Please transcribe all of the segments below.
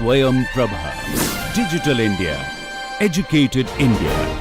Swayam Prabha. Digital India. Educated India.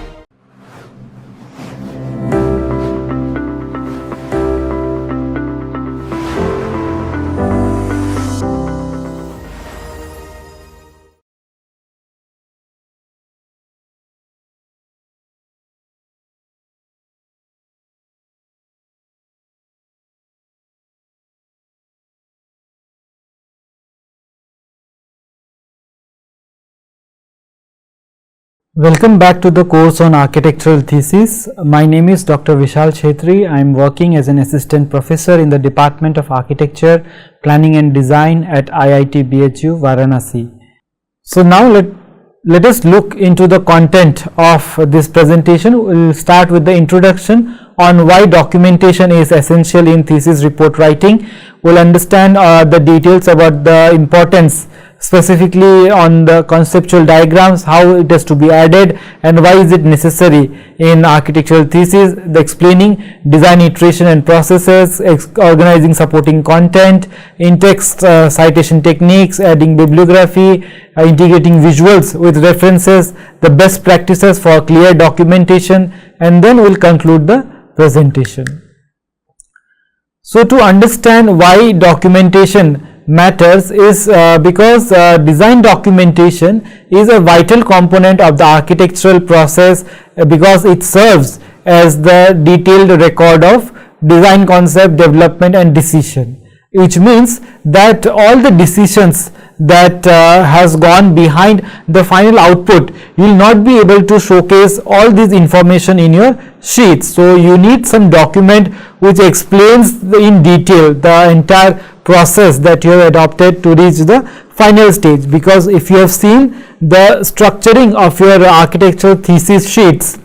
Welcome back to the course on architectural thesis. My name is Dr. Vishal Chettry. I am working as an assistant professor in the Department of Architecture, Planning and Design at IIT BHU, Varanasi. So now let us look into the content of this presentation. We will start with the introduction on why documentation is essential in thesis report writing. We will understand the details about the importance, specifically on the conceptual diagrams, how it has to be added and why is it necessary in architectural thesis, the explaining design iteration and processes, organizing supporting content, in-text citation techniques, adding bibliography, integrating visuals with references, the best practices for clear documentation, and then we will conclude the presentation. So to understand why documentation matters is because design documentation is a vital component of the architectural process because it serves as the detailed record of design concept, development and decision, which means that all the decisions that has gone behind the final output, you will not be able to showcase all this information in your sheets. So you need some document which explains in detail the entire process that you have adopted to reach the final stage, because if you have seen the structuring of your architectural thesis sheets,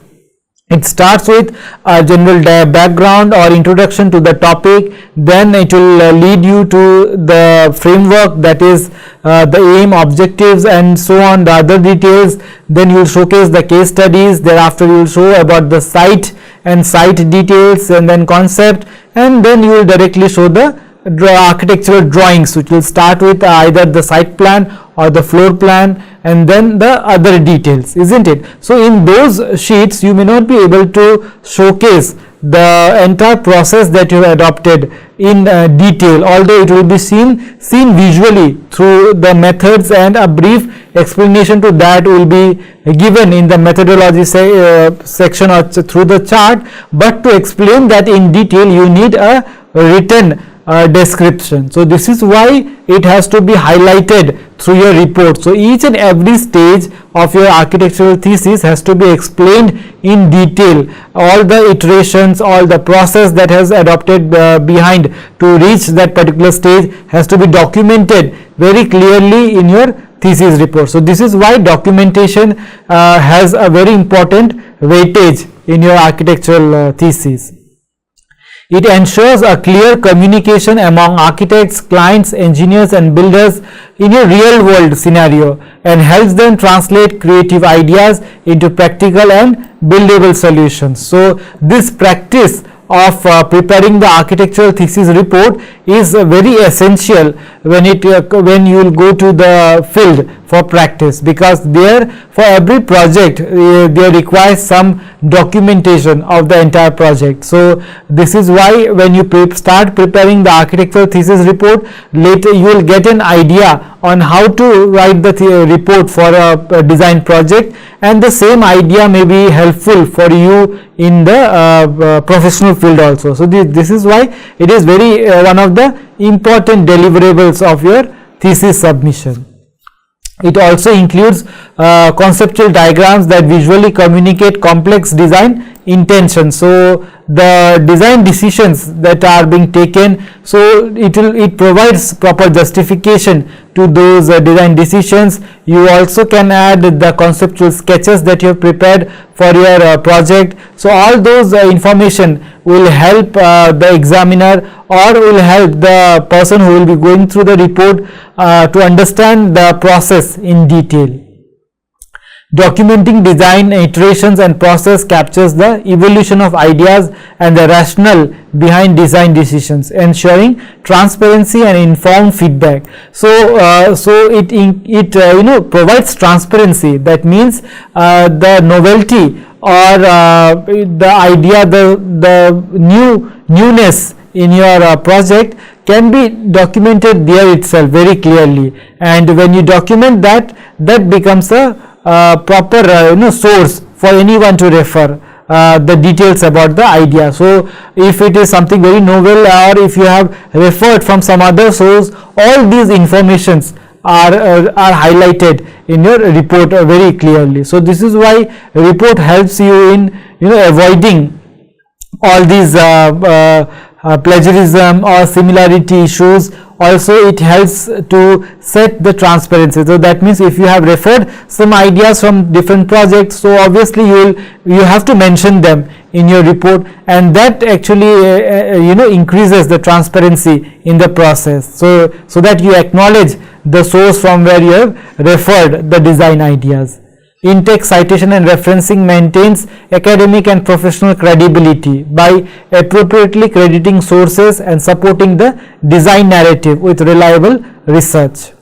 it starts with a general background or introduction to the topic, then it will lead you to the framework, that is the aim, objectives and so on, the other details, then you will showcase the case studies, thereafter you will show about the site and site details and then concept, and then you will directly show the architectural drawings, which will start with either the site plan or the floor plan and then the other details, isn't it? So in those sheets you may not be able to showcase the entire process that you have adopted in detail, although it will be seen visually through the methods, and a brief explanation to that will be given in the methodology section or through the chart, but to explain that in detail you need a written description. So this is why it has to be highlighted through your report. So each and every stage of your architectural thesis has to be explained in detail, all the iterations, all the process that has adopted behind to reach that particular stage has to be documented very clearly in your thesis report. So this is why documentation has a very important weightage in your architectural thesis. It ensures a clear communication among architects, clients, engineers and builders in a real world scenario and helps them translate creative ideas into practical and buildable solutions. So this practice of preparing the architectural thesis report is very essential when you will go to the field for practice, because there for every project there requires some documentation of the entire project. So this is why when you start preparing the architectural thesis report, later you will get an idea on how to write the report for a design project, and the same idea may be helpful for you in the professional field also. So this is why it is very one of the important deliverables of your thesis submission. It also includes conceptual diagrams that visually communicate complex design intention. So the design decisions that are being taken, so it provides proper justification to those design decisions. You also can add the conceptual sketches that you have prepared for your project. So all those information will help the examiner or will help the person who will be going through the report to understand the process in detail. Documenting design iterations and process captures the evolution of ideas and the rationale behind design decisions, ensuring transparency and informed feedback. So, it provides transparency. That means the novelty or the idea, the newness in your project can be documented there itself very clearly, and when you document that, that becomes a proper source for anyone to refer the details about the idea. So, if it is something very novel, or if you have referred from some other source, all these informations are highlighted in your report very clearly. So, this is why report helps you in avoiding all these plagiarism or similarity issues. Also, it helps to set the transparency. So, that means if you have referred some ideas from different projects, so obviously you have to mention them in your report, and that actually increases the transparency in the process. So that you acknowledge the source from where you have referred the design ideas. In-text citation and referencing maintains academic and professional credibility by appropriately crediting sources and supporting the design narrative with reliable research.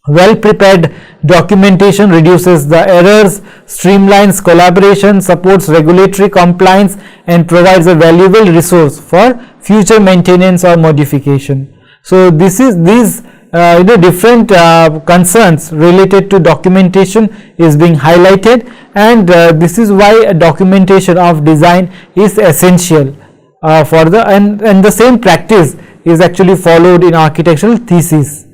Well prepared documentation reduces the errors, streamlines collaboration, supports regulatory compliance, and provides a valuable resource for future maintenance or modification. So, these different concerns related to documentation is being highlighted, and this is why a documentation of design is essential for the and the same practice is actually followed in architectural thesis.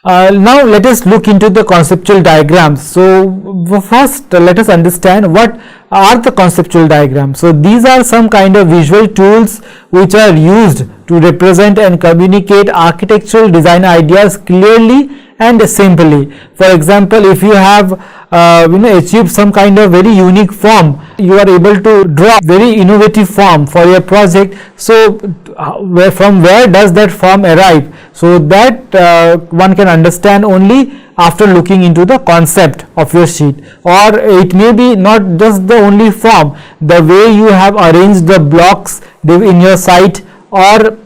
Now, let us look into the conceptual diagrams. So, first let us understand what are the conceptual diagrams. So, these are some kind of visual tools which are used to represent and communicate architectural design ideas clearly and simply. For example, if you have achieved some kind of very unique form, you are able to draw very innovative form for your project. So, from where does that form arrive? So, that one can understand only after looking into the concept of your sheet, or it may be not just the only form, the way you have arranged the blocks in your site, or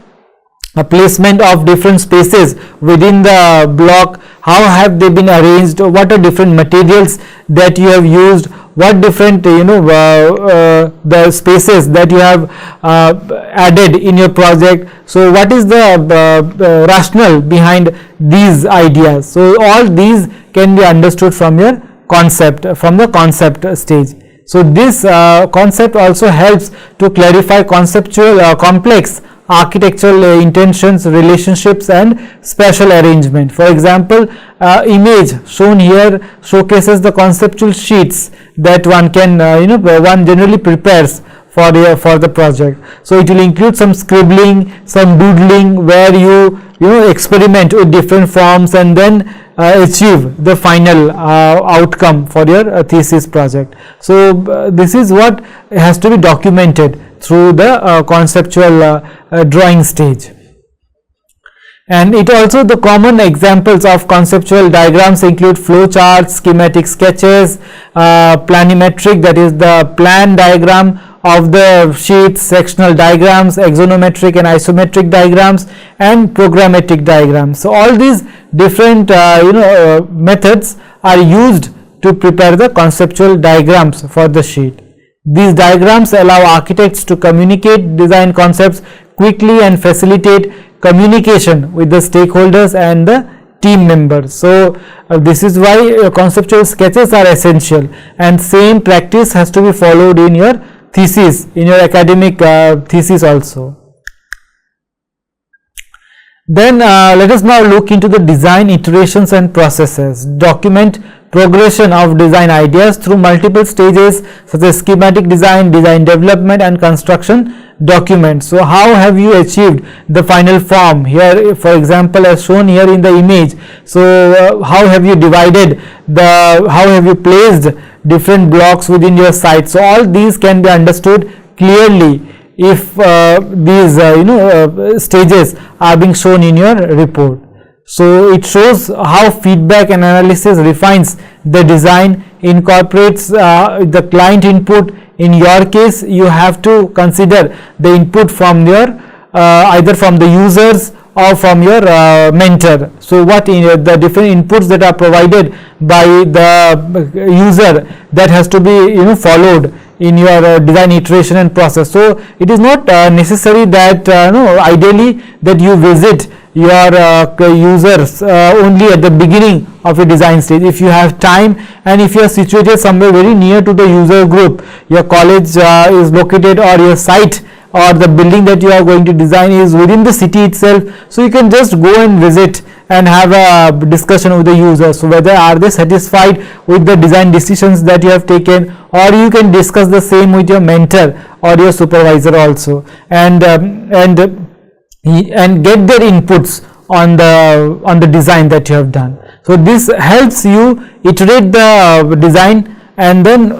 a placement of different spaces within the block, how have they been arranged, what are different materials that you have used, what different the spaces that you have added in your project. So, what is the rationale behind these ideas? So, all these can be understood from your concept, from the concept stage. So, this concept also helps to clarify conceptual complex architectural intentions, relationships, and spatial arrangement. For example, image shown here showcases the conceptual sheets that one can one generally prepares for the project. So, it will include some scribbling, some doodling, where you experiment with different forms and then achieve the final outcome for your thesis project. So, this is what has to be documented through the conceptual drawing stage. And it also, the common examples of conceptual diagrams include flow charts, schematic sketches, planimetric, that is the plan diagram of the sheets, sectional diagrams, axonometric and isometric diagrams, and programmatic diagrams. So, all these different methods are used to prepare the conceptual diagrams for the sheet. These diagrams allow architects to communicate design concepts quickly and facilitate communication with the stakeholders and the team members. So, this is why conceptual sketches are essential, and same practice has to be followed in your thesis, in your academic thesis also. Then let us now look into the design iterations and processes. Document progression of design ideas through multiple stages such as schematic design, design development, and construction documents. So, how have you achieved the final form here, for example, as shown here in the image. So, how have you divided how have you placed different blocks within your site. So, all these can be understood clearly if these stages are being shown in your report. So it shows how feedback and analysis refines the design, incorporates the client input. In your case, you have to consider the input from your either from the users or from your mentor. So what the different inputs that are provided by the user, that has to be followed in your design iteration and process. So it is not necessary that ideally that you visit your users only at the beginning of your design stage. If you have time and if you are situated somewhere very near to the user group, your college is located or your site or the building that you are going to design is within the city itself, so you can just go and visit and have a discussion with the users. So whether are they satisfied with the design decisions that you have taken, or you can discuss the same with your mentor or your supervisor also, and get their inputs on the design that you have done. So this helps you iterate the design and then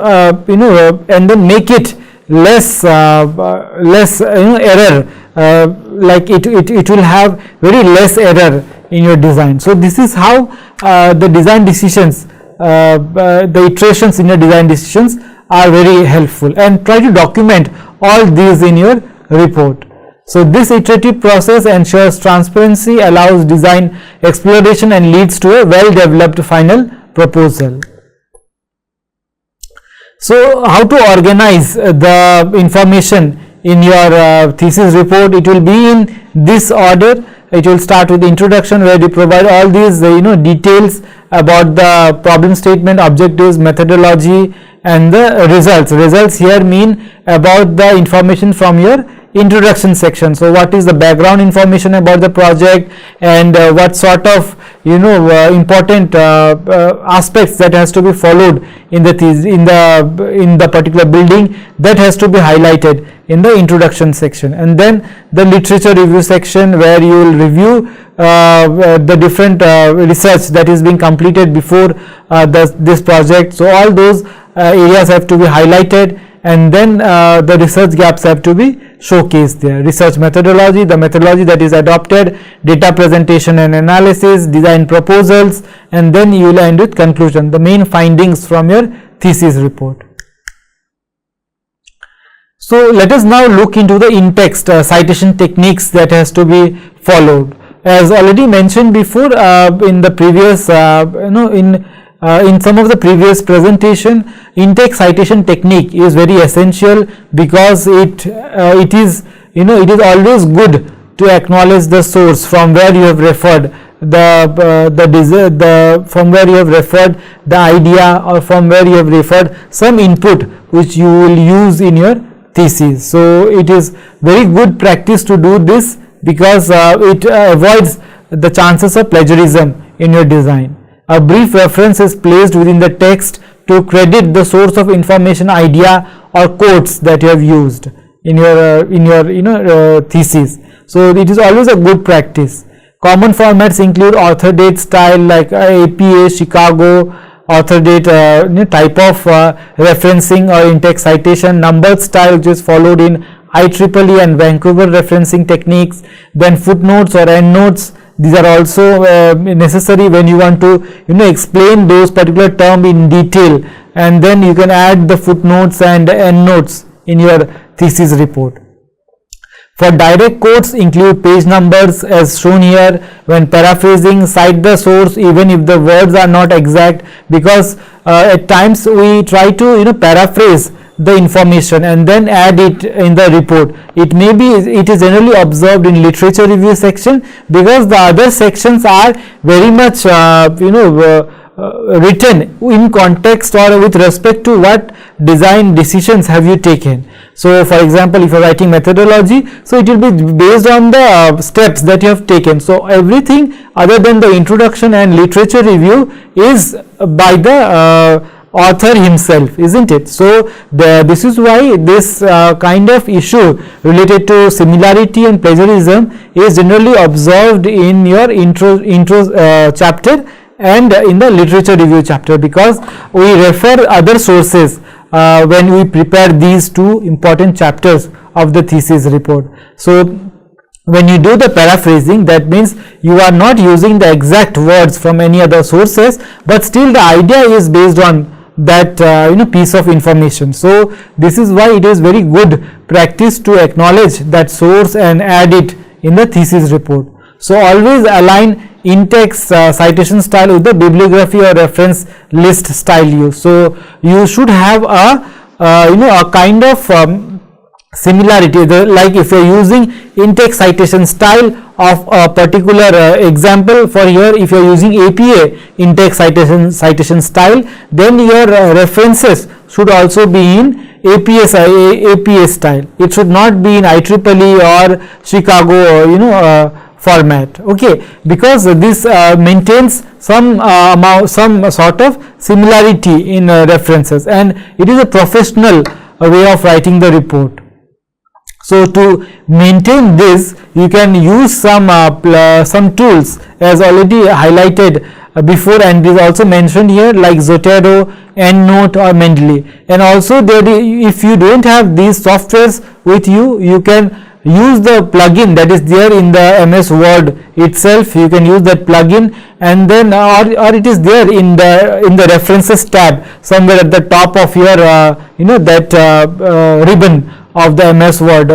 make it less error, like it will have very less error in your design. So this is how the design decisions, the iterations in your design decisions are very helpful, and try to document all these in your report. So this iterative process ensures transparency, allows design exploration, and leads to a well developed final proposal. So how to organize the information in your thesis report? It will be in this order. It will start with the introduction, where you provide all these details about the problem statement, objectives, methodology, and the results. Results here mean about the information from your introduction section. So what is the background information about the project, and what sort of important aspects that has to be followed in the thesis, in the particular building, that has to be highlighted in the introduction section. And then the literature review section, where you will review the different research that is being completed before this project. So all those areas have to be highlighted, and then the research gaps have to be showcased there. Research methodology, the methodology that is adopted, data presentation and analysis, design proposals, and then you will end with conclusion, the main findings from your thesis report. So let us now look into the in-text citation techniques that has to be followed. As already mentioned before in the previous in some of the previous presentation, in-text citation technique is very essential, because it is always good to acknowledge the source from where you have referred from where you have referred the idea, or from where you have referred some input which you will use in your thesis. So it is very good practice to do this, because it avoids the chances of plagiarism in your design. A brief reference is placed within the text to credit the source of information, idea, or quotes that you have used in your thesis. So it is always a good practice. Common formats include author date style, like APA, Chicago, author date type of referencing or in-text citation, numbered style, which is followed in IEEE and Vancouver referencing techniques, then footnotes or endnotes. These are also necessary when you want to explain those particular term in detail, and then you can add the footnotes and endnotes in your thesis report. For direct quotes, include page numbers as shown here. When paraphrasing, cite the source even if the words are not exact, because at times we try to paraphrase the information and then add it in the report. It is generally observed in literature review section, because the other sections are very much written in context or with respect to what design decisions have you taken. So for example, if you are writing methodology, so it will be based on the steps that you have taken. So everything other than the introduction and literature review is by the author himself, isn't it? So this is why this kind of issue related to similarity and plagiarism is generally observed in your intro chapter and in the literature review chapter, because we refer other sources when we prepare these two important chapters of the thesis report. So when you do the paraphrasing, that means you are not using the exact words from any other sources, but still the idea is based on that piece of information. So this is why it is very good practice to acknowledge that source and add it in the thesis report. So always align in-text citation style with the bibliography or reference list style use. So you should have a kind of similarity, like if you are using in-text citation style of a particular example, for here if you are using APA in-text citation style, then your references should also be in APA style. It should not be in IEEE or Chicago format, okay, because this maintains some sort of similarity in references, and it is a professional way of writing the report. So to maintain this, you can use some tools as already highlighted before, and is also mentioned here, like Zotero, EndNote or Mendeley. And also if you don't have these softwares with you, you can use the plugin that is there in the MS Word itself. You can use that plugin, and then or it is there in the references tab somewhere at the top of your ribbon of the MS Word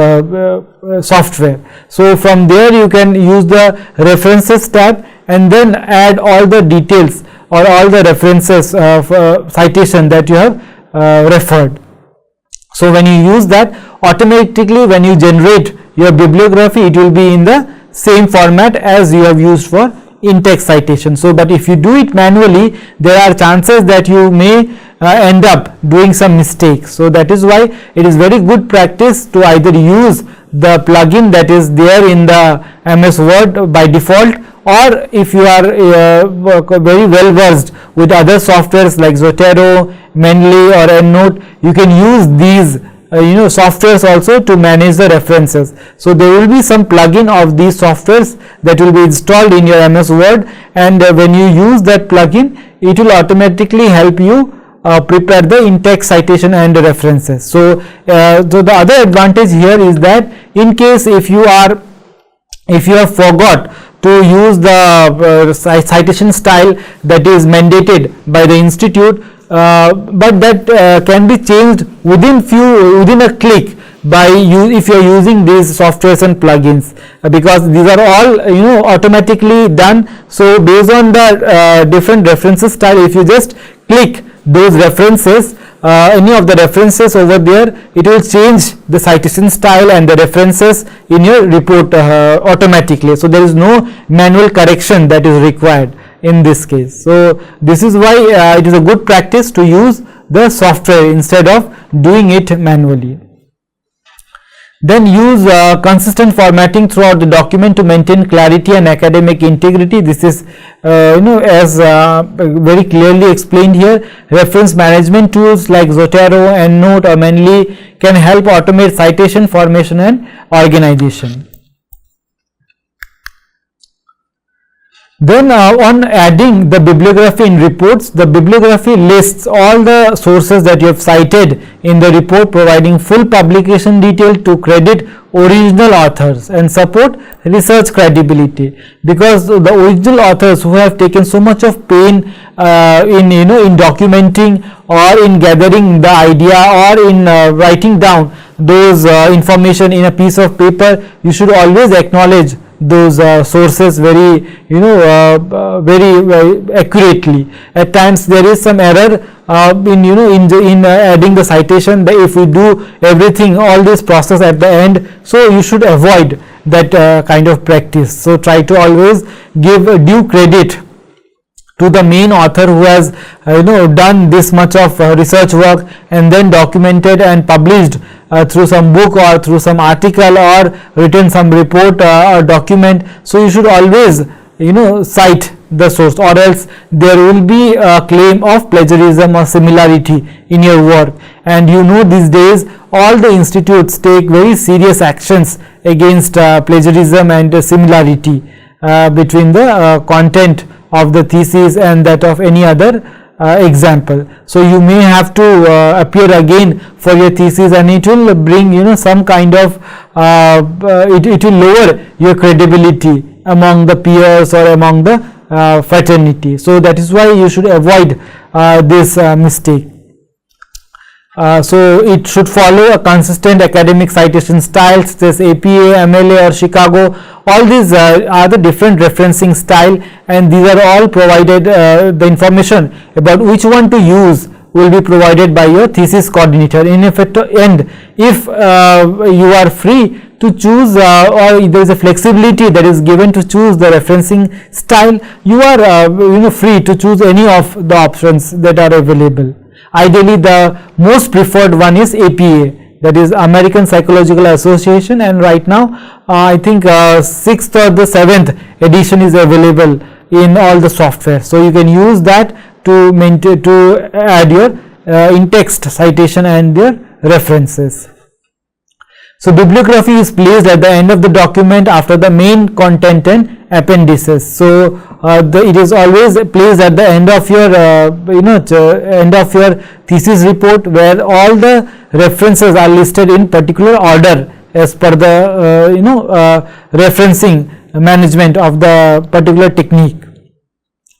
software. So from there you can use the references tab and then add all the details or all the references of citation that you have referred. So when you use that, automatically when you generate your bibliography, it will be in the same format as you have used for in-text citation. So but if you do it manually, there are chances that you may end up doing some mistakes. So that is why it is very good practice to either use the plugin that is there in the MS Word by default, or if you are very well versed with other softwares like Zotero, Mendeley or EndNote, you can use these softwares also to manage the references. So there will be some plugin of these softwares that will be installed in your MS Word, and when you use that plugin, it will automatically help you prepare the in-text citation and references. So the other advantage here is that in case if you have forgot to use the citation style that is mandated by the institute, but that can be changed within a click by if you are using these softwares and plugins, because these are all automatically done. So based on the different references style, if you just click those references, any of the references over there, it will change the citation style and the references in your report automatically. So there is no manual correction that is required in this case. So this is why it is a good practice to use the software instead of doing it manually. Then use consistent formatting throughout the document to maintain clarity and academic integrity. This is as very clearly explained here. Reference management tools like Zotero, EndNote or Mendeley can help automate citation formation and organization. Then on adding the bibliography in reports, the bibliography lists all the sources that you have cited in the report, providing full publication detail to credit original authors and support research credibility, because the original authors who have taken so much of pain in documenting or in gathering the idea or in writing down those information in a piece of paper, you should always acknowledge those sources very very accurately. At times there is some error in adding the citation. If we do everything, all this process at the end, so you should avoid that kind of practice. So try to always give due credit to the main author who has done this much of research work and then documented and published through some book or through some article or written some report or document. So you should always cite the source, or else there will be a claim of plagiarism or similarity in your work. And these days all the institutes take very serious actions against plagiarism and similarity between the content of the thesis and that of any other example. So you may have to appear again for your thesis, and it will bring some kind of it will lower your credibility among the peers or among the fraternity. So that is why you should avoid this mistake. So it should follow a consistent academic citation style, such as APA, MLA or Chicago. All these are the different referencing style, and these are all provided, the information about which one to use will be provided by your thesis coordinator. In effect, and if you are free to choose or there is a flexibility that is given to choose the referencing style, you are free to choose any of the options that are available. Ideally, the most preferred one is APA, that is American Psychological Association, and right now I think 6th or the 7th edition is available in all the software. So you can use that to maintain, to add your in-text citation and your references. So bibliography is placed at the end of the document after the main content and appendices. So it is always placed at the end of your end of your thesis report, where all the references are listed in particular order as per the referencing management of the particular technique.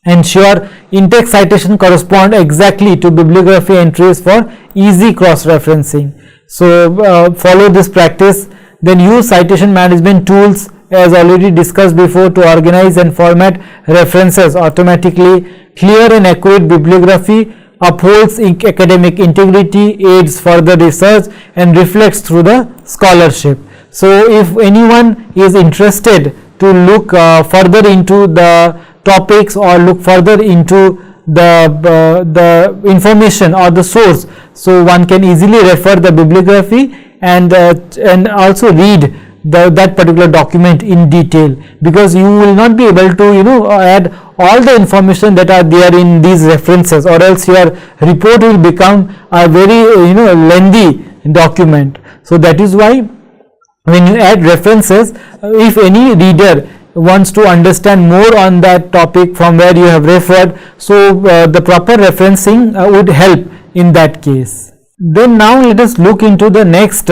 Ensure in-text citation correspond exactly to bibliography entries for easy cross-referencing. So follow this practice. Then use citation management tools as already discussed before to organize and format references automatically. Clear and accurate bibliography upholds academic integrity, aids further research, and reflects through the scholarship. So if anyone is interested to look further into the topics or look further into the information or the source, so one can easily refer the bibliography and also read that particular document in detail, because you will not be able to add all the information that are there in these references, or else your report will become a very lengthy document. So that is why when you add references, if any reader wants to understand more on that topic from where you have referred, so the proper referencing would help in that case. Then now let us look into the next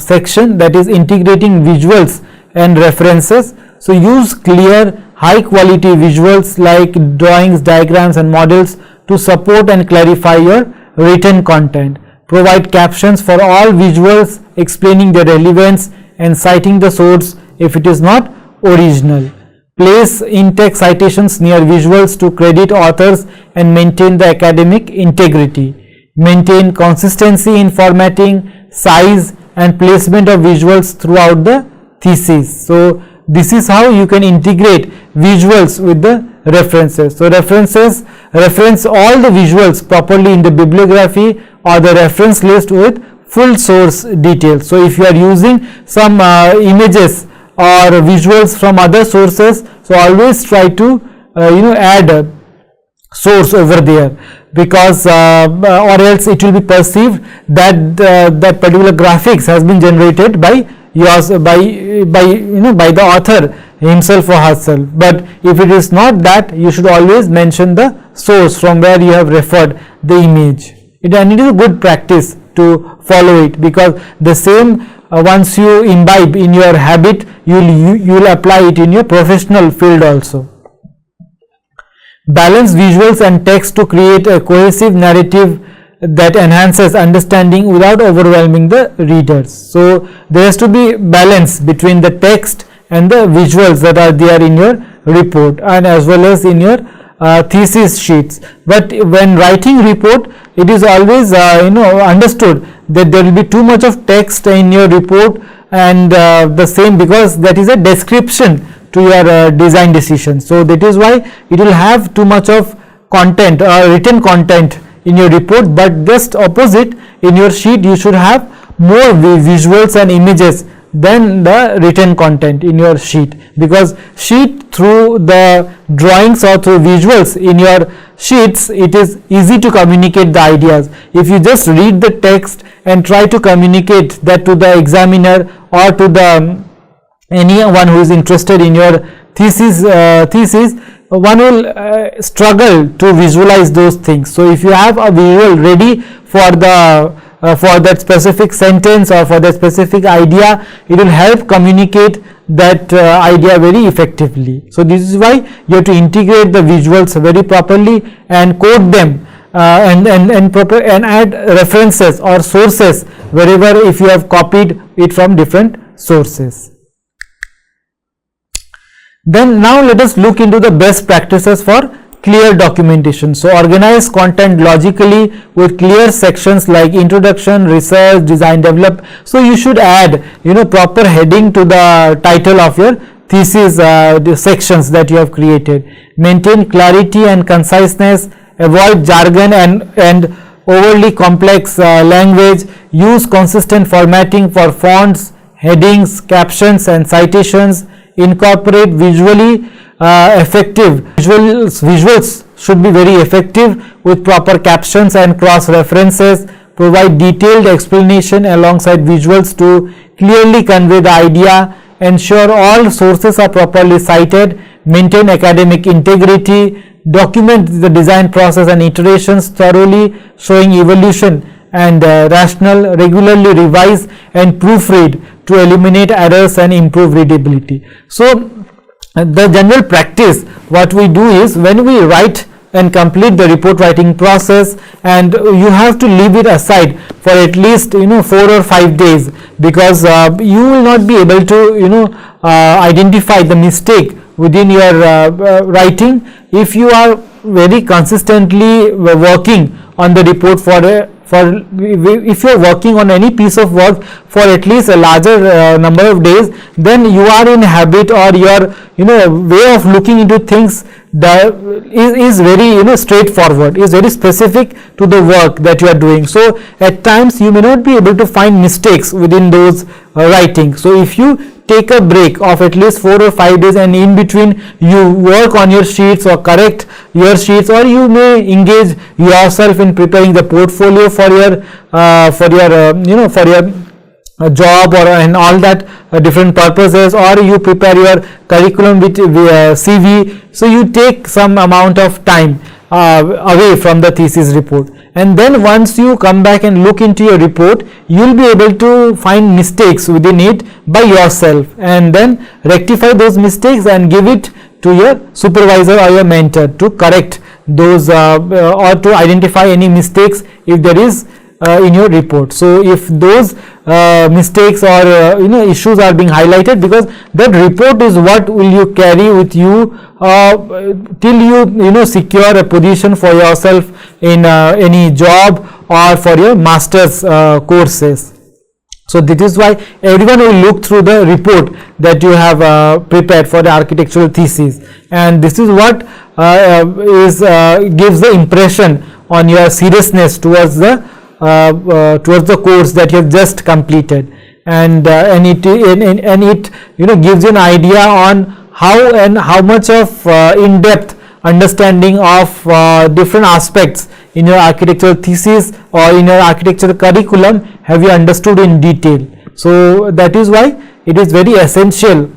section, that is integrating visuals and references. So use clear, high quality visuals like drawings, diagrams and models to support and clarify your written content. Provide captions for all visuals explaining their relevance and citing the source if it is not original. Place in-text citations near visuals to credit authors and maintain the academic integrity. Maintain consistency in formatting, size and placement of visuals throughout the thesis. So this is how you can integrate visuals with the references. So reference all the visuals properly in the bibliography or the reference list with full source details. So if you are using some images or visuals from other sources, so always try to add source over there, because or else it will be perceived that that particular graphics has been generated by yours, by the author himself or herself. But if it is not that, you should always mention the source from where you have referred the image. And it is a good practice to follow it, because the same once you imbibe in your habit, you will apply it in your professional field also. Balance visuals and text to create a cohesive narrative that enhances understanding without overwhelming the readers. So there has to be balance between the text and the visuals that are there in your report and as well as in your thesis sheets. But when writing report, it is always understood that there will be too much of text in your report, and the same, because that is a description to your design decision. So that is why it will have too much of content or written content in your report, but just opposite, in your sheet you should have more visuals and images than the written content in your sheet, because sheet through the drawings or through visuals in your sheets, it is easy to communicate the ideas. If you just read the text and try to communicate that to the examiner or to the anyone who is interested in your thesis, one will struggle to visualize those things. So if you have a visual ready for the for that specific sentence or for that specific idea, it will help communicate that idea very effectively. So this is why you have to integrate the visuals very properly and quote them and add references or sources wherever if you have copied it from different sources. Then now let us look into the best practices for clear documentation. So organize content logically with clear sections like introduction, research, design, develop. So you should add proper heading to the title of your thesis, the sections that you have created. Maintain clarity and conciseness, avoid jargon and overly complex language. Use consistent formatting for fonts, headings, captions and citations. Incorporate visually effective visuals should be very effective with proper captions and cross references. Provide detailed explanation alongside visuals to clearly convey the idea. Ensure all sources are properly cited. Maintain academic integrity. Document the design process and iterations thoroughly, showing evolution and rational. Regularly revise and proofread to eliminate errors and improve readability. So the general practice what we do is, when we write and complete the report writing process, and you have to leave it aside for at least 4 or 5 days, because you will not be able to identify the mistake within your writing if you are very consistently working on the report if you are working on any piece of work for at least a larger number of days, then you are in habit, or your way of looking into things is very straightforward, is very specific to the work that you are doing. So at times you may not be able to find mistakes within those writing. So if you take a break of at least 4 or 5 days, and in between you work on your sheets or correct your sheets, or you may engage yourself in preparing the portfolio for your job or and all that different purposes, or you prepare your curriculum with CV. So you take some amount of time away from the thesis report, and then once you come back and look into your report, you will be able to find mistakes within it by yourself, and then rectify those mistakes and give it to your supervisor or your mentor to correct those or to identify any mistakes if there is in your report. So if those mistakes or issues are being highlighted, because that report is what will you carry with you till you secure a position for yourself in any job or for your master's courses. So this is why everyone will look through the report that you have prepared for the architectural thesis, and this is what gives the impression on your seriousness towards the course that you have just completed, and it gives you an idea on how much of in-depth understanding of different aspects in your architectural thesis or in your architectural curriculum have you understood in detail. So that is why it is very essential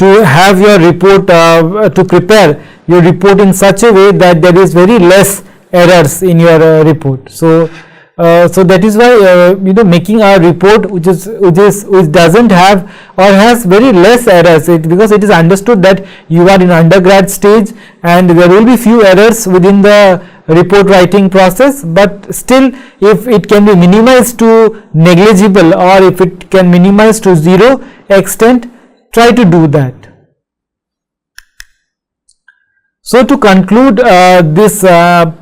to have your report to prepare your report in such a way that there is very less errors in your report. So that is why making a report which doesn't have or has very less errors, because it is understood that you are in undergrad stage and there will be few errors within the report writing process, but still if it can be minimized to negligible, or if it can minimize to 0 extent, try to do that. So to conclude this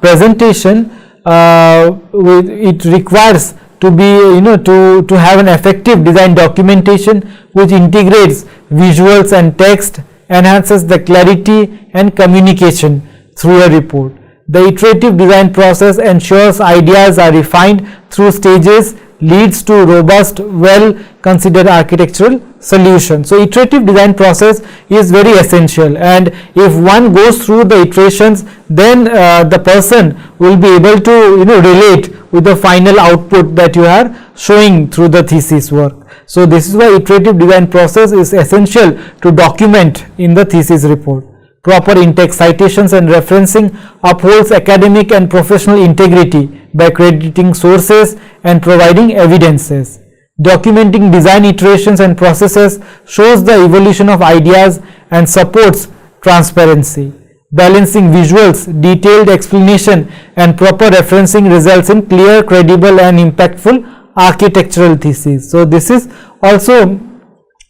presentation, it requires to be to have an effective design documentation which integrates visuals and text, enhances the clarity and communication through a report. The iterative design process ensures ideas are refined through stages, leads to robust, well considered architectural solution. So iterative design process is very essential, and if one goes through the iterations, then the person will be able to relate with the final output that you are showing through the thesis work. So this is why iterative design process is essential to document in the thesis report. proper in-text citations and referencing, upholds academic and professional integrity by crediting sources and providing evidences. Documenting design iterations and processes shows the evolution of ideas and supports transparency. Balancing visuals, detailed explanation and proper referencing results in clear, credible and impactful architectural thesis. So this is also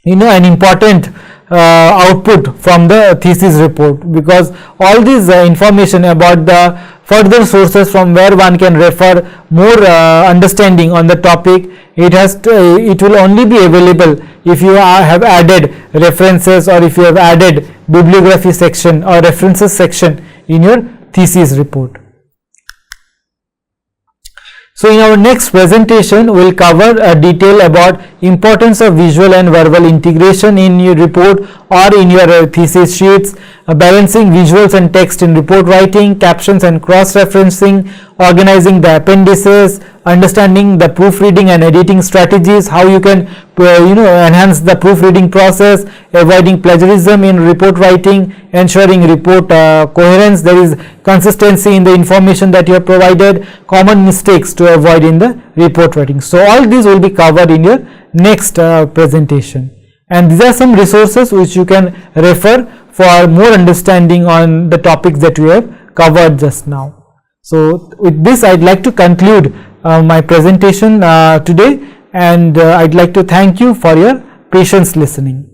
an important output from the thesis report, because all this information about the further sources from where one can refer more understanding on the topic, it will only be available if you have added references, or if you have added bibliography section or references section in your thesis report. So in our next presentation, we will cover a detail about importance of visual and verbal integration in your report or in your thesis sheets, balancing visuals and text in report writing, captions and cross-referencing, organizing the appendices, understanding the proofreading and editing strategies, how you can enhance the proofreading process, avoiding plagiarism in report writing, ensuring report coherence, there is consistency in the information that you have provided, common mistakes to avoid in the report writing. So all these will be covered in your next presentation, and these are some resources which you can refer for more understanding on the topics that we have covered just now. So with this, I'd like to conclude my presentation today, and I'd like to thank you for your patience listening.